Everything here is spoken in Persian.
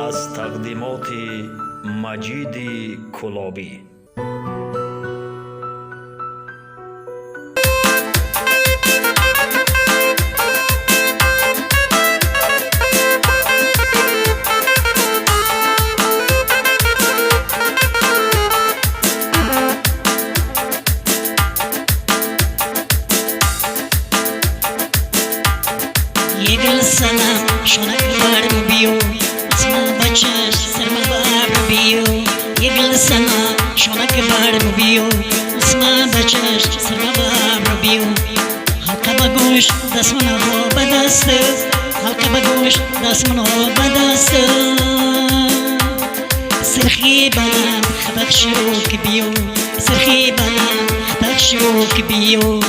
از تقدیمات مجید کلابی. یگل سلام شونک بار بیو اسما بچش سرما بار بیو یگل سلام شونک بار بیو اسما بچش سرما بار بیو halka baguş dasmana ho badast halka baguş dasmana ho badast سرخي بلا خبك شروك بيو سرخي بلا خبك شروك بيو